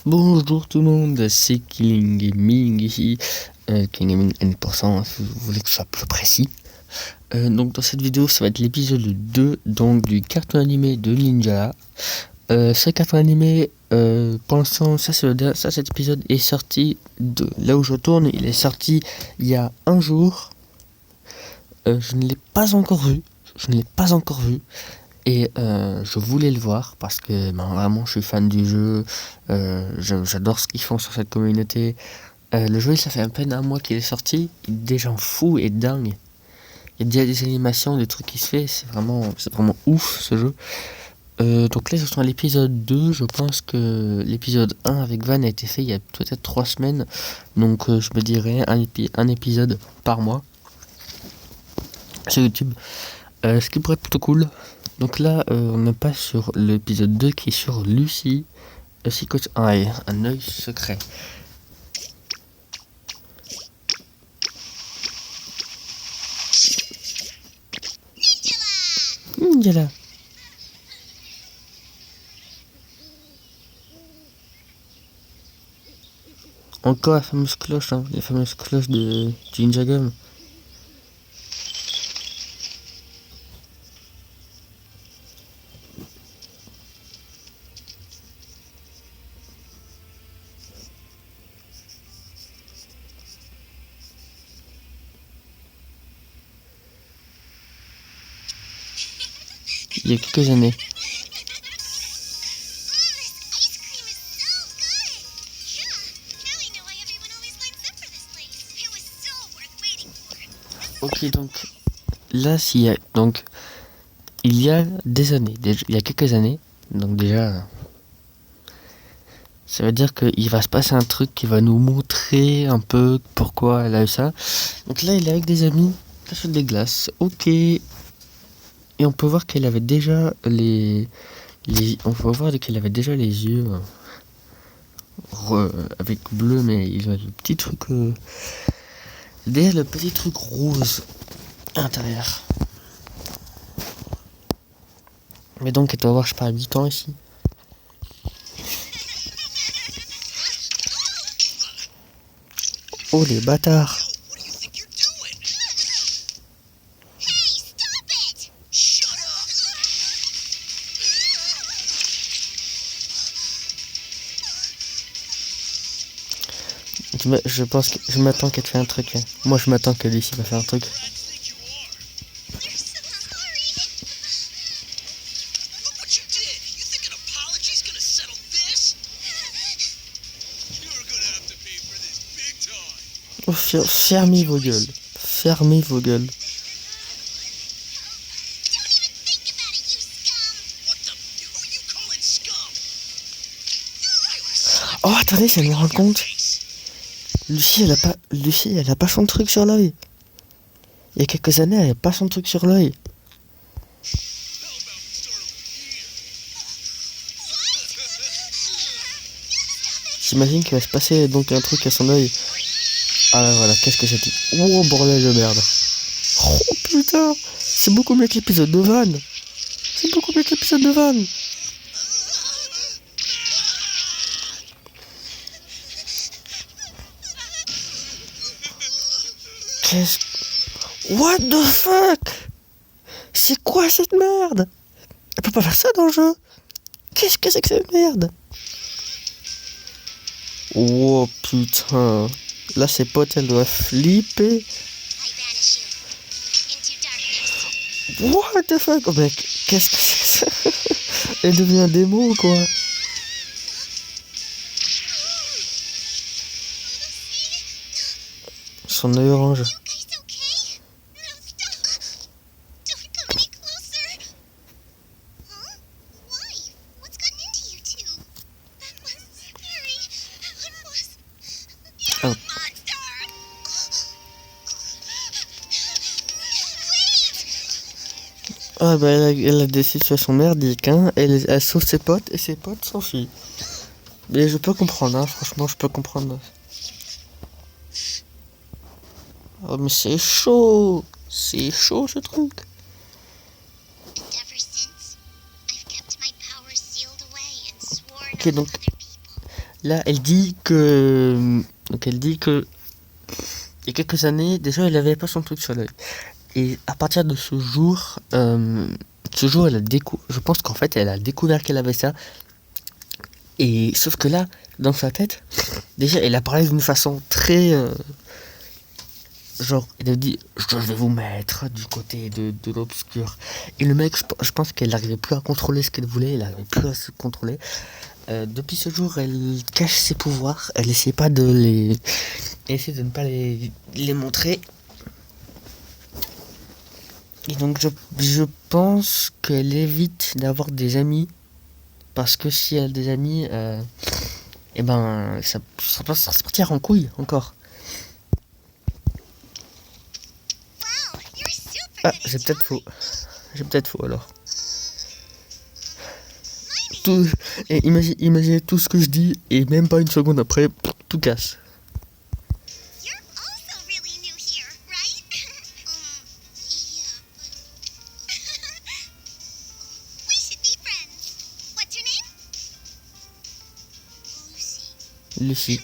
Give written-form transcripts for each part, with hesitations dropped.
Bonjour tout le monde, c'est Killing Gaming ici, Killing Gaming N%, si vous voulez que je sois plus précis. Donc dans cette vidéo, ça va être l'épisode 2 donc, du carton animé de Ninja. Ce carton animé, pour l'instant, cet épisode est sorti de là où je tourne, il est sorti il y a un jour. Je ne l'ai pas encore vu. Et je voulais le voir parce que vraiment je suis fan du jeu, j'adore ce qu'ils font sur cette communauté. Le jeu, ça fait à peine un mois qu'il est sorti, il est déjà fou et dingue. Il y a déjà des animations, des trucs qui se fait, c'est vraiment ouf ce jeu. Donc là, ils sont à l'épisode 2, je pense que l'épisode 1 avec Van a été fait il y a peut-être 3 semaines. Donc je me dirais un épisode par mois sur YouTube. Ce qui pourrait être plutôt cool. Donc là, on est pas sur l'épisode 2 qui est sur Lucy, A Secret Eye, un œil secret. Ninjala. Encore la fameuse cloche, hein, les fameuses cloches de Ninja Gum. Il y a quelques années. Ok, donc là, il y a des années, il y a quelques années, donc déjà, ça veut dire qu'il va se passer un truc qui va nous montrer un peu pourquoi elle a eu ça. Donc là, il est avec des amis, sur des glaces, ok. Et on peut voir qu'elle avait déjà on peut voir qu'elle avait déjà les yeux avec bleu, mais il a le petit truc, derrière le petit truc rose à l'intérieur. Mais donc, elle doit avoir, je sais pas, 8 ans ici. Oh les bâtards! Je pense que je m'attends qu'elle te fasse un truc. Moi, je m'attends que Lucy va faire un truc. Oh, fermez vos gueules. Fermez vos gueules. Oh, attendez, ça me rend compte. Lucy, elle a pas son truc sur l'œil. Il y a quelques années, elle avait pas son truc sur l'œil. J'imagine qu'il va se passer donc un truc à son œil. Ah là, voilà, qu'est-ce que c'était? Oh bordel de merde. Oh putain, c'est beaucoup mieux que l'épisode de Van. C'est beaucoup mieux que l'épisode de Van. What the fuck? C'est quoi cette merde? Elle peut pas faire ça dans le jeu. Qu'est-ce que c'est que cette merde? Oh putain. Là, ses potes, elles doivent flipper. What the fuck? Oh mec, qu'est-ce que c'est que ça? Elle devient un démon ou quoi? Son œil orange. Oh. Ah bah elle a des situations merdiques, hein. Elle sauve ses potes et ses potes s'enfuient. Mais je peux comprendre, hein. Franchement, je peux comprendre. Oh mais c'est chaud ce truc. Ok, donc là, elle dit que... Donc elle dit que... Il y a quelques années, déjà, elle avait pas son truc sur l'œil. Et à partir de ce jour, elle a je pense qu'en fait, elle a découvert qu'elle avait ça. Et sauf que là, dans sa tête, déjà, elle a parlé d'une façon très... genre, elle a dit, je vais vous mettre du côté de l'obscur. Et le mec, je pense qu'elle n'arrivait plus à contrôler ce qu'elle voulait, elle n'arrivait plus à se contrôler. Depuis ce jour, elle cache ses pouvoirs, elle essaie pas de les... Elle essaie de ne pas les montrer. Et donc, je pense qu'elle évite d'avoir des amis. Parce que si elle a des amis, et ben, ça peut sortir en couille encore. Ah, j'ai peut-être faux. J'ai peut-être faux alors. Et imaginez tout ce que je dis et même pas une seconde après, tout casse. Lucie.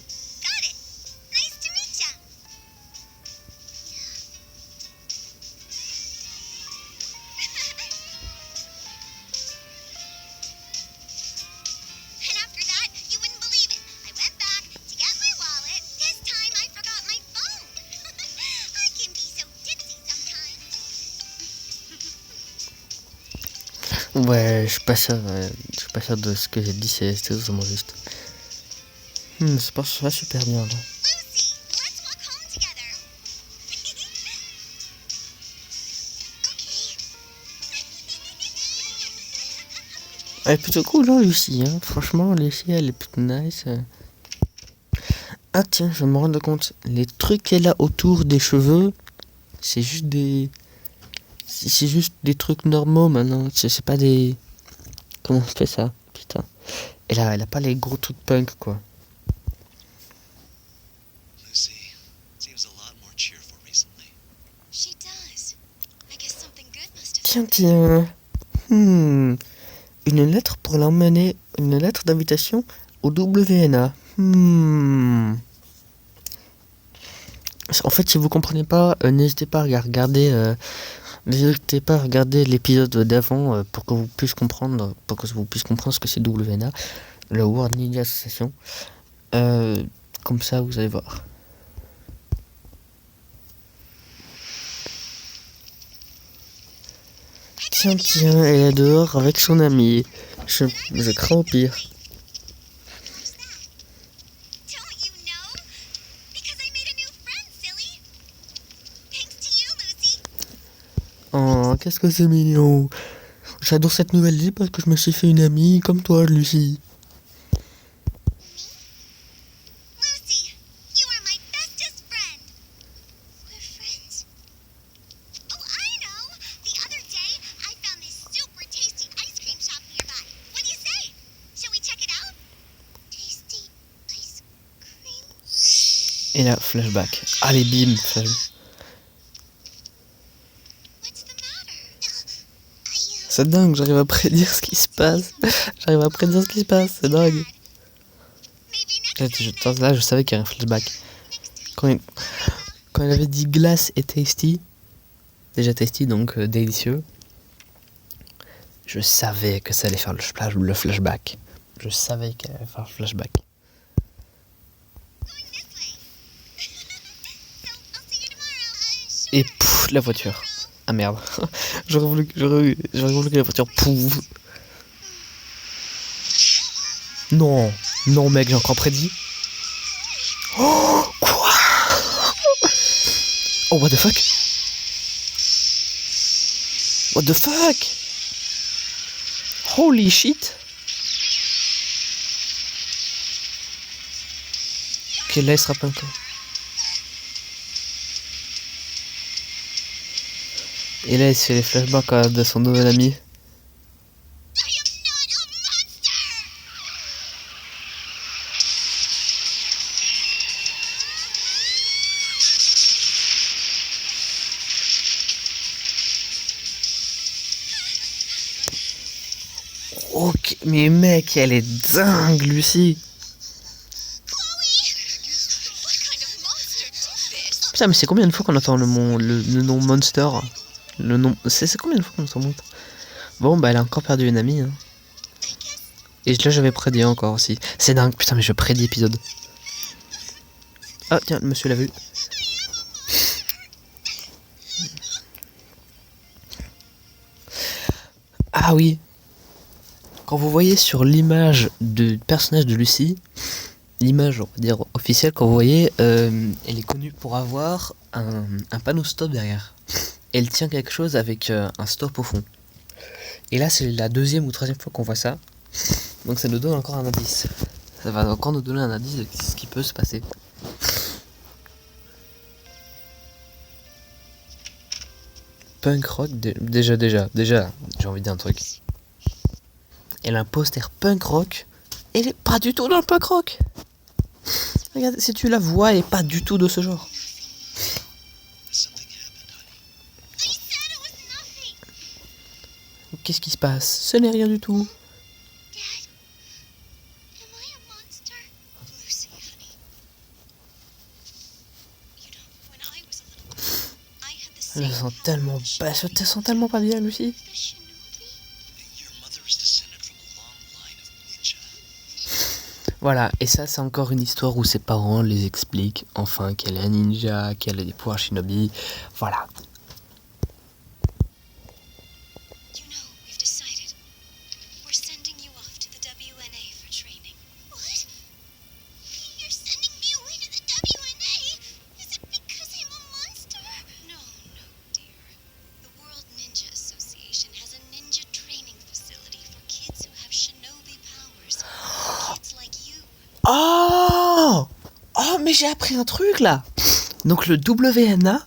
Ouais, je suis pas sûr de ce que j'ai dit, c'est totalement juste. C'est pas super bien là. Elle est plutôt cool, hein, Lucie, hein. Franchement, Lucie, elle est plutôt nice. Ah tiens, je me rends compte, les trucs qu'elle a autour des cheveux, c'est juste des... C'est juste des trucs normaux maintenant, c'est pas des... Comment on fait ça? Putain. Elle a pas les gros trucs punk, quoi. Tiens. Une lettre pour l'emmener, une lettre d'invitation au WNA. En fait, si vous comprenez pas, n'hésitez pas à regarder l'épisode d'avant pour que vous puissiez comprendre ce que c'est WNA, le World Media Association. Comme ça, vous allez voir. Tiens, elle est dehors avec son ami. Je crains au pire. Oh, qu'est-ce que c'est mignon. J'adore cette nouvelle idée parce que je me suis fait une amie comme toi, Lucie. Et là, flashback. Allez, bim, c'est dingue, j'arrive à prédire ce qui se passe. C'est dingue. Là, je savais qu'il y avait un flashback. Quand il avait dit glace et tasty, déjà tasty, donc délicieux, je savais que ça allait faire le flashback. Je savais qu'elle allait faire le flashback. Et pouf, la voiture. Ah merde. J'aurais voulu que la voiture pouf. Non, mec, j'ai encore prédit. Oh, quoi? Oh, what the fuck? Holy shit. Ok, là, il se rappelle quoi. Et là, il se fait les flashbacks de son nouvel ami. Ok, mais mec, elle est dingue, Lucie. Putain, mais c'est combien de fois qu'on entend le nom Monster? Le nom. C'est combien de fois qu'on entend Monster? Bon, bah, elle a encore perdu une amie. Hein. Et là, j'avais prédit encore aussi. C'est dingue, putain, mais je prédis épisode. Ah, tiens, le monsieur l'a vu. Ah oui. Quand vous voyez sur l'image du personnage de Lucie, l'image, on va dire, officielle, quand vous voyez, elle est connue pour avoir un panneau stop derrière. Elle tient quelque chose avec un stop au fond. Et là, c'est la deuxième ou troisième fois qu'on voit ça. Donc ça nous donne encore un indice. Ça va encore nous donner un indice de ce qui peut se passer. Punk rock, déjà, j'ai envie de dire un truc. Elle a un poster punk rock. Elle est pas du tout dans le punk rock. Regarde, si tu la vois, elle est pas du tout de ce genre. Qu'est-ce qui se passe? Ce n'est rien du tout. Elle se sent tellement pas bien, Lucie. Voilà, et ça c'est encore une histoire où ses parents les expliquent enfin qu'elle est un ninja, qu'elle a des pouvoirs shinobi, voilà. Oh! Oh, mais j'ai appris un truc là! Donc le WNA,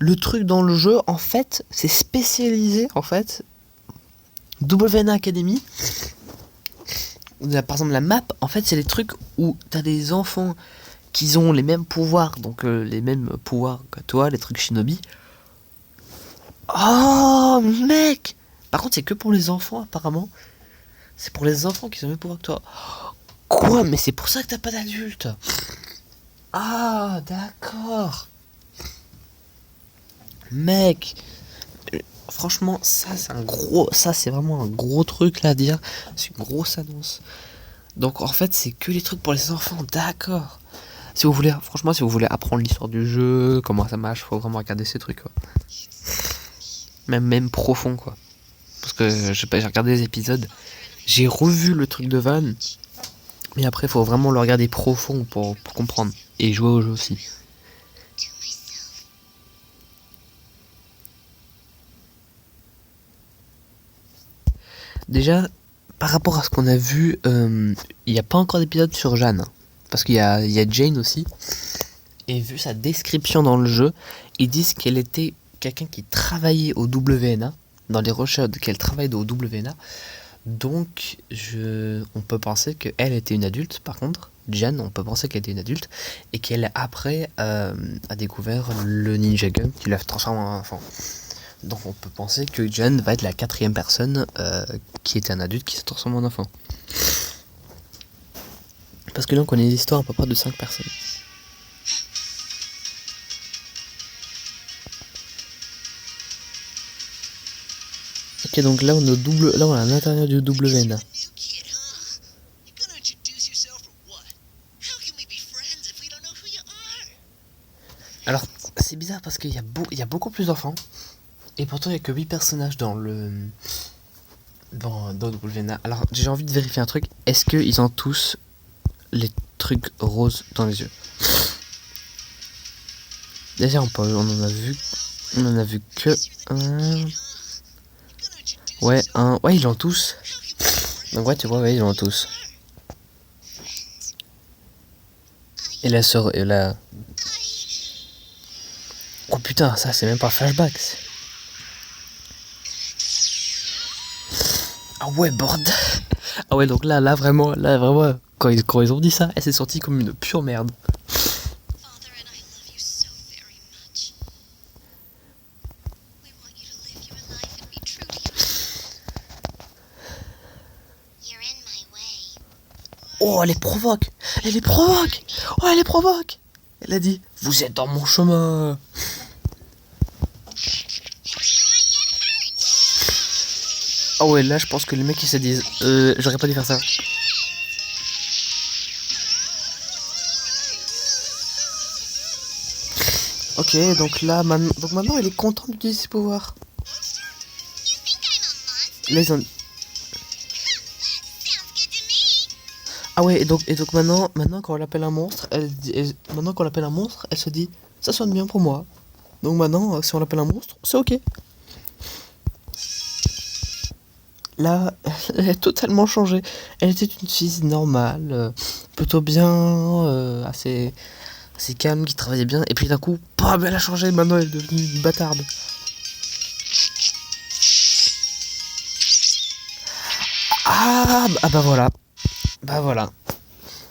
le truc dans le jeu, en fait, c'est spécialisé, en fait. WNA Academy. Par exemple, la map, en fait, c'est les trucs où t'as des enfants qui ont les mêmes pouvoirs, donc les mêmes pouvoirs que toi, les trucs shinobi. Oh, mec! Par contre, c'est que pour les enfants, apparemment. C'est pour les enfants qui ont le même pouvoir que toi. Quoi? Mais c'est pour ça que t'as pas d'adulte. Ah, d'accord. Mec, franchement, ça c'est vraiment un gros truc là à dire. C'est une grosse annonce. Donc en fait, c'est que les trucs pour les enfants, d'accord. Si vous voulez, franchement, si vous voulez apprendre l'histoire du jeu, comment ça marche, faut vraiment regarder ces trucs, quoi. Même profond, quoi. Parce que j'ai regardé les épisodes, j'ai revu le truc de Van. Mais après, il faut vraiment le regarder profond pour comprendre. Et jouer au jeu aussi. Déjà, par rapport à ce qu'on a vu, il n'y a pas encore d'épisode sur Jeanne. Parce qu'il y a Jane aussi. Et vu sa description dans le jeu, ils disent qu'elle était quelqu'un qui travaillait au WNA. Dans les recherches qu'elle travaille au WNA. Donc, on peut penser qu'elle était une adulte, par contre. Jeanne, on peut penser qu'elle était une adulte. Et qu'elle, après, a découvert le Ninja Gun qui l'a transformé en enfant. Donc, on peut penser que Jeanne va être la 4e personne qui était un adulte qui se transforme en enfant. Parce que là, on connaît l'histoire à peu près de 5 personnes. Ok, donc là, on est à l'intérieur du WNA. Alors, c'est bizarre parce qu'il y a beaucoup plus d'enfants. Et pourtant, il n'y a que 8 personnages dans WNA. Alors, j'ai envie de vérifier un truc. Est-ce qu'ils ont tous les trucs roses dans les yeux? Déjà, on en a vu que un. Ouais, ouais, ils l'ont tous. Donc, ouais, tu vois, ouais, ils l'ont tous. Et la sœur, et la. Oh putain, ça, c'est même pas flashback. Ah ouais, bordel. Ah ouais, donc là vraiment, quand ils ont dit ça, elle s'est sentie comme une pure merde. Oh, elle les provoque. Oh, elle les provoque. Elle a dit, vous êtes dans mon chemin. Ah ouais, là je pense que les mecs ils se disent, j'aurais pas dû faire ça. Ok, donc là, maintenant elle est contente d'utiliser ses pouvoirs. Là ils ont... Ah ouais, et donc maintenant quand on l'appelle un monstre, maintenant qu'on l'appelle un monstre, elle se dit, ça sonne bien pour moi. Donc maintenant, si on l'appelle un monstre, c'est ok. Là, elle a totalement changé. Elle était une fille normale, plutôt bien, assez calme, qui travaillait bien. Et puis d'un coup, bam, elle a changé. Maintenant, elle est devenue une bâtarde. Ah bah voilà. Bah voilà.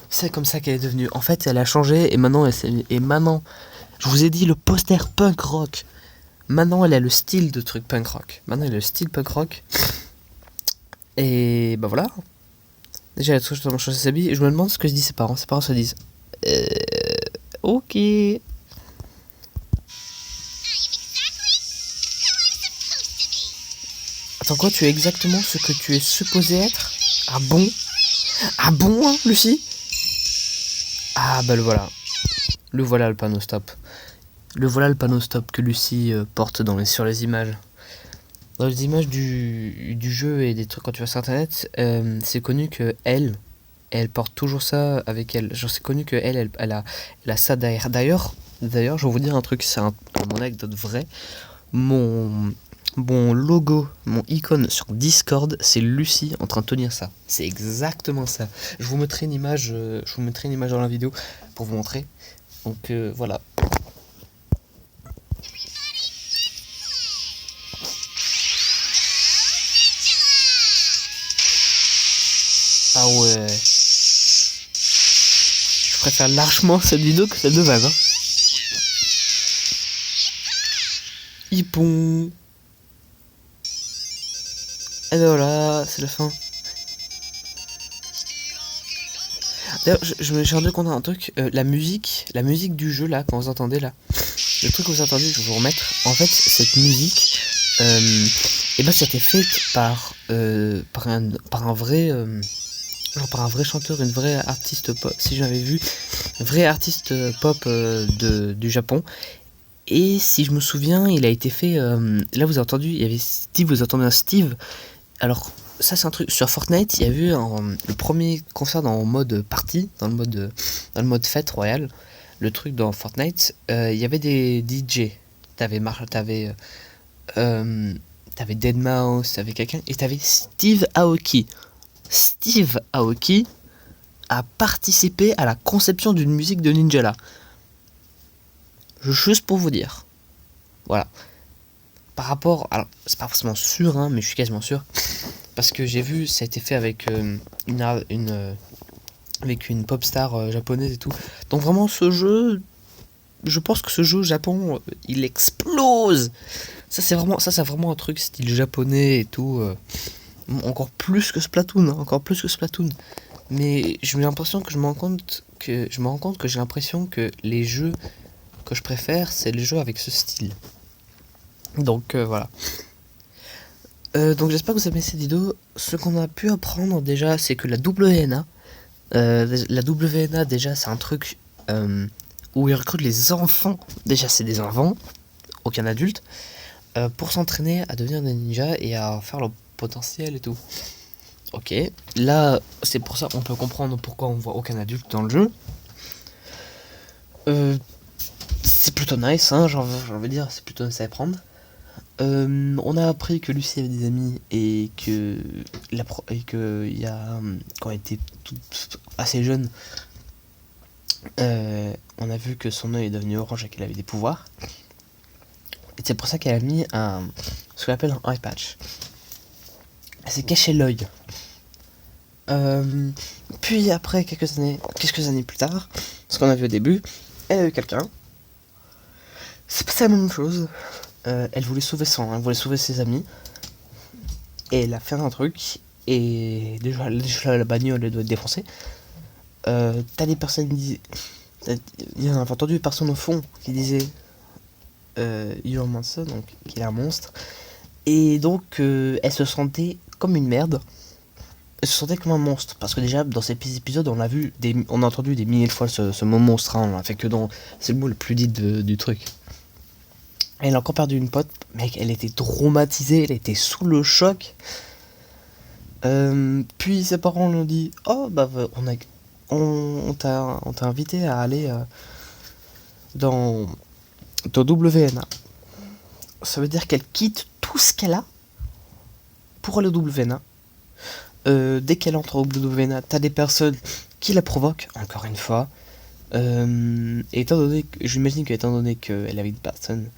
C'est comme ça qu'elle est devenue. En fait, elle a changé et maintenant, je vous ai dit le poster punk rock. Maintenant, elle a le style de truc punk rock. Maintenant, elle a le style punk rock. Et bah voilà. Déjà, elle a totalement changé ses habits. Et je me demande ce que se disent ses parents. Ses parents se disent, ok. Attends quoi, tu es exactement ce que tu es supposé être? Ah bon? Ah bon, hein, Lucie? Ah bah le voilà. Le voilà le panneau stop. Le voilà le panneau stop que Lucie porte sur les images. Dans les images du jeu et des trucs quand tu vas sur internet, c'est connu que elle porte toujours ça avec elle. Genre c'est connu que elle a ça derrière. D'ailleurs, je vais vous dire un truc, c'est mon anecdote vraie. Mon logo, mon icône sur Discord, c'est Lucie en train de tenir ça. C'est exactement ça. Je vous mettrai une image dans la vidéo pour vous montrer. Donc voilà. Ah ouais. Je préfère largement cette vidéo que celle de Vaz. Hein. Hippon. Et ben voilà, c'est la fin. D'ailleurs, je me suis rendu compte d'un truc. La musique du jeu là, quand vous entendez là, le truc que vous entendez, je vais vous remettre. En fait, cette musique, et ben, c'était fait par un vrai, genre par un vrai chanteur, une vraie artiste pop. Si j'avais vu, un vrai artiste pop du Japon. Et si je me souviens, il a été fait. Là, vous avez entendu, il y avait Steve, vous entendez un Steve. Alors, ça, c'est un truc. Sur Fortnite, il y a eu le premier concert dans mode party, dans le mode fête royale. Le truc dans Fortnite, il y avait des DJ. T'avais Deadmau5, t'avais quelqu'un, et t'avais Steve Aoki. Steve Aoki a participé à la conception d'une musique de Ninjala. Juste pour vous dire. Voilà. Par rapport, alors c'est pas forcément sûr, hein, mais je suis quasiment sûr, parce que j'ai vu, ça a été fait avec avec une pop star japonaise et tout. Donc vraiment, ce jeu, je pense que ce jeu au Japon, il explose. Ça c'est vraiment un truc style japonais et tout. Encore plus que Splatoon, hein, encore plus que Splatoon. Mais j'ai l'impression que je me rends compte que j'ai l'impression que les jeux que je préfère, c'est les jeux avec ce style. Donc voilà. Donc j'espère que vous avez aimé cette vidéo. Ce qu'on a pu apprendre déjà, c'est que la WNA déjà c'est un truc où ils recrutent les enfants. Déjà c'est des enfants, aucun adulte, pour s'entraîner à devenir des ninjas et à faire leur potentiel et tout. Ok, là c'est pour ça on peut comprendre pourquoi on voit aucun adulte dans le jeu. C'est plutôt nice, hein, j'ai envie de dire, c'est plutôt nice à apprendre. On a appris que Lucie avait des amis et que il y a quand elle était assez jeune, on a vu que son œil est devenu orange et qu'elle avait des pouvoirs. Et c'est pour ça qu'elle a mis ce qu'on appelle un eye patch. Elle s'est caché l'œil. Puis après quelques années plus tard, ce qu'on a vu au début, elle a eu quelqu'un. C'est pas la même chose. Elle voulait sauver elle voulait sauver ses amis. Et elle a fait un truc. Et déjà la bagnole elle doit être défoncée. T'as des personnes il y a entendu une personne au fond qui disait Your Monster, donc qu'il est un monstre. Et donc elle se sentait comme une merde. Elle se sentait comme un monstre. Parce que déjà dans ces épisodes on a entendu des milliers de fois ce mot monstre, hein, on l'a fait que dans. C'est le mot le plus dit du truc. Elle a encore perdu une pote, mec, elle était traumatisée, elle était sous le choc. Puis ses parents lui ont dit oh bah on t'a invité à aller dans WNA. Ça veut dire qu'elle quitte tout ce qu'elle a pour aller au WNA. Dès qu'elle entre au WNA, t'as des personnes qui la provoquent, encore une fois. J'imagine qu'étant donné qu'elle est avec des personnes,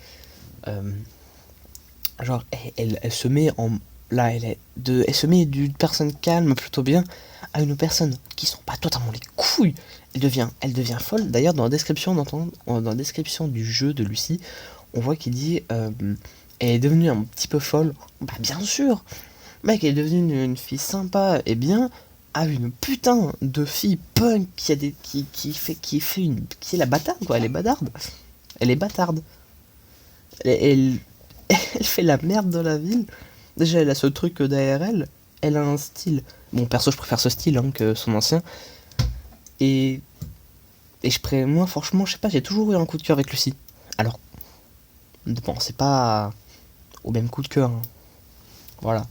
genre elle se met en là, elle se met d'une personne calme plutôt bien à une personne qui sont pas totalement les couilles. Elle devient folle. D'ailleurs, dans la description du jeu de Lucie, on voit qu'il dit elle est devenue un petit peu folle. Bah bien sûr, mec, elle est devenue une fille sympa et bien à une putain de fille punk qui est la bâtarde quoi. Elle est bâtarde. Elle est bâtarde. Elle fait la merde dans la ville. Déjà, elle a ce truc d'ARL, elle a un style. Bon, perso, je préfère ce style hein, que son ancien. Et moi, franchement, je sais pas, j'ai toujours eu un coup de cœur avec Lucie. Alors, bon, c'est pas au même coup de cœur. Hein. Voilà.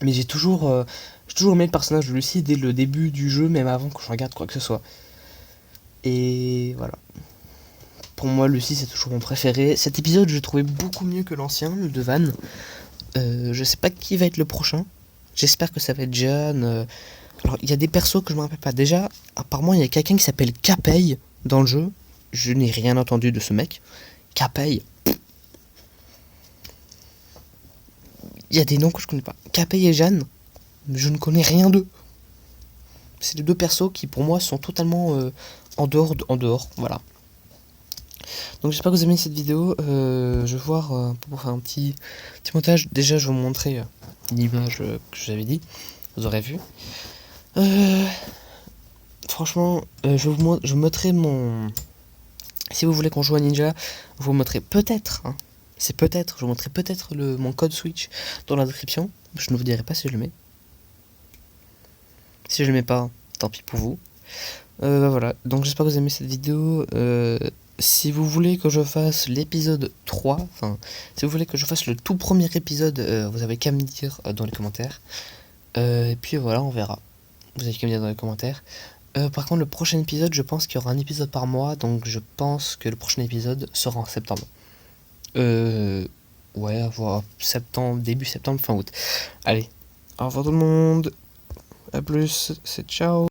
Mais j'ai toujours aimé le personnage de Lucie dès le début du jeu, même avant que je regarde quoi que ce soit. Et voilà. Pour moi, Lucie, c'est toujours mon préféré. Cet épisode, je le trouvais beaucoup mieux que l'ancien, le de Van. Je sais pas qui va être le prochain. J'espère que ça va être Jeanne. Alors, il y a des persos que je me rappelle pas. Déjà, apparemment, il y a quelqu'un qui s'appelle Capey dans le jeu. Je n'ai rien entendu de ce mec. Capey. Il y a des noms que je connais pas. Capey et Jeanne. Je ne connais rien d'eux. C'est les deux persos qui, pour moi, sont totalement en dehors. Voilà. Donc j'espère que vous avez aimé cette vidéo. Je vais voir pour faire un petit montage. Déjà je vais vous montrer l'image que j'avais dit. Vous aurez vu. Franchement, je vous mettrai mon. Si vous voulez qu'on joue à Ninja, je vous mettrai peut-être. Hein, c'est peut-être. Je vous mettrai peut-être mon code Switch dans la description. Je ne vous dirai pas si je le mets. Si je le mets pas, tant pis pour vous. Voilà. Donc j'espère que vous avez aimé cette vidéo. Si vous voulez que je fasse l'épisode 3, enfin, si vous voulez que je fasse le tout premier épisode, vous avez qu'à me dire dans les commentaires. Et puis voilà, on verra. Vous avez qu'à me dire dans les commentaires. Par contre, le prochain épisode, je pense qu'il y aura un épisode par mois, donc je pense que le prochain épisode sera en septembre. Ouais, voir septembre, début septembre, fin août. Allez, au revoir tout le monde. A plus, c'est ciao.